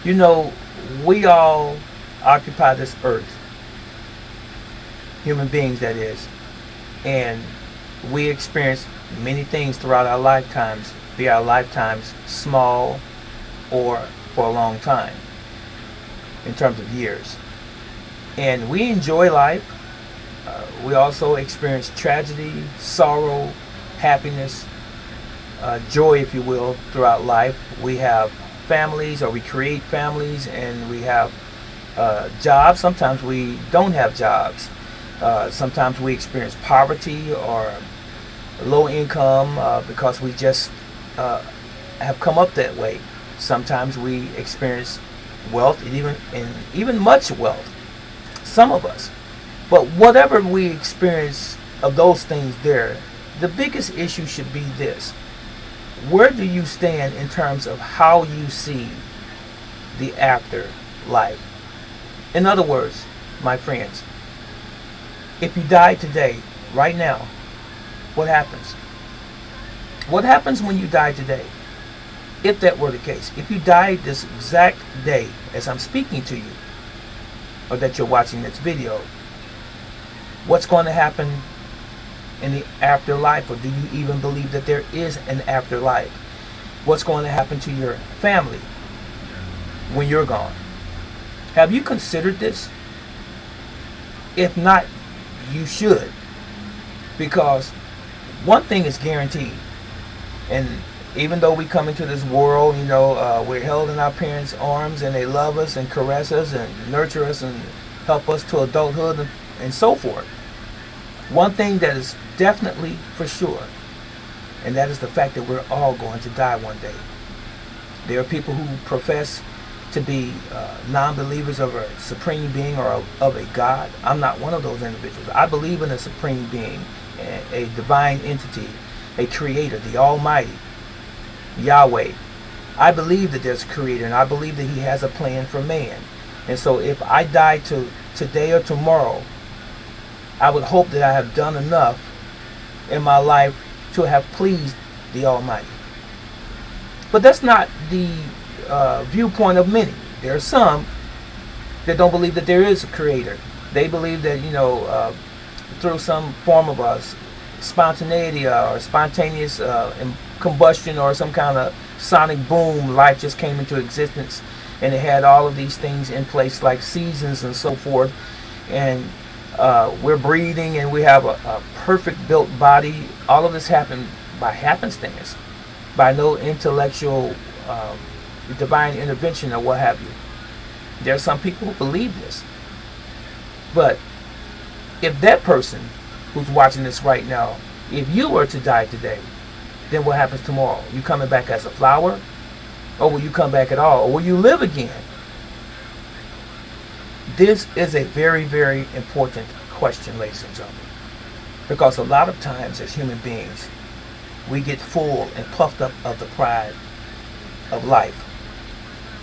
You know, we all occupy this earth, human beings that is, and we experience many things throughout our lifetimes, be our lifetimes small or for a long time in terms of years. And we enjoy life. We also experience tragedy, sorrow, happiness, joy, if you will, throughout life. We have families, or we create families, and we have jobs. Sometimes we don't have jobs. Sometimes we experience poverty or low income because we just have come up that way. Sometimes we experience wealth, and even much wealth. Some of us. But whatever we experience of those things there, the biggest issue should be this. Where do you stand in terms of how you see the afterlife? In other words, my friends, if you die today, right now, what happens? What happens when you die today? If that were the case, if you died this exact day as I'm speaking to you, or that you're watching this video, what's going to happen in the afterlife? Or do you even believe that there is an afterlife? What's going to happen to your family when you're gone? Have you considered this? If not, you should. Because one thing is guaranteed. And even though we come into this world, we're held in our parents' arms, and they love us and caress us and nurture us and help us to adulthood and so forth. One thing that is definitely for sure, and that is the fact that we're all going to die one day. There are people who profess to be non-believers of a supreme being or of a God. I'm not one of those individuals. I believe in a supreme being, a divine entity, a creator, the Almighty, Yahweh. I believe that there's a creator, and I believe that he has a plan for man. And so if I die today or tomorrow, I would hope that I have done enough in my life to have pleased the Almighty. But that's not the viewpoint of many. There are some that don't believe that there is a creator. They believe that, through some form of spontaneity or spontaneous combustion or some kind of sonic boom, life just came into existence, and it had all of these things in place like seasons and so forth. And we're breathing, and we have a perfect built body. All of this happened by happenstance, by no intellectual divine intervention or what have you. There are some people who believe this. But if that person who's watching this right now, if you were to die today, then what happens tomorrow? You coming back as a flower? Or will you come back at all? Or will you live again? This is a very, very important question, ladies and gentlemen. Because a lot of times as human beings, we get full and puffed up of the pride of life.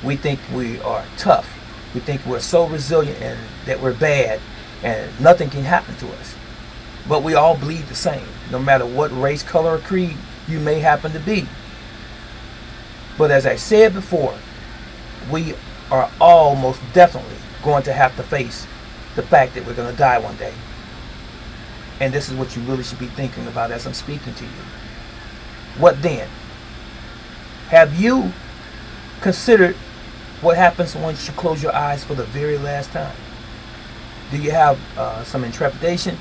We think we are tough. We think we're so resilient and that we're bad and nothing can happen to us. But we all bleed the same, no matter what race, color, or creed you may happen to be. But as I said before, we are all most definitely going to have to face the fact that we're going to die one day. And this is what you really should be thinking about as I'm speaking to you. What then? Have you considered what happens once you close your eyes for the very last time? Do you have some intrepidation?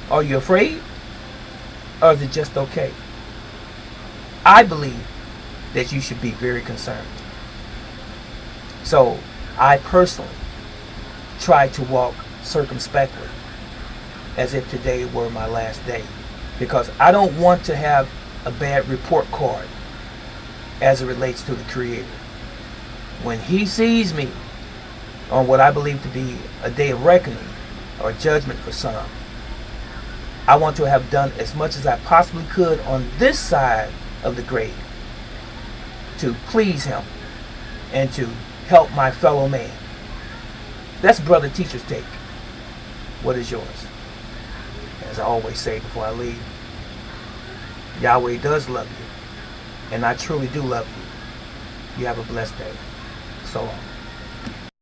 Are you afraid? Or is it just okay? I believe that you should be very concerned. So I personally try to walk circumspectly as if today were my last day, because I don't want to have a bad report card as it relates to the Creator. When He sees me on what I believe to be a day of reckoning or judgment for some, I want to have done as much as I possibly could on this side of the grave to please Him and to help my fellow man. That's Brother Teacher's take. What is yours? As I always say before I leave, Yahweh does love you, and I truly do love you. You have a blessed day. So long.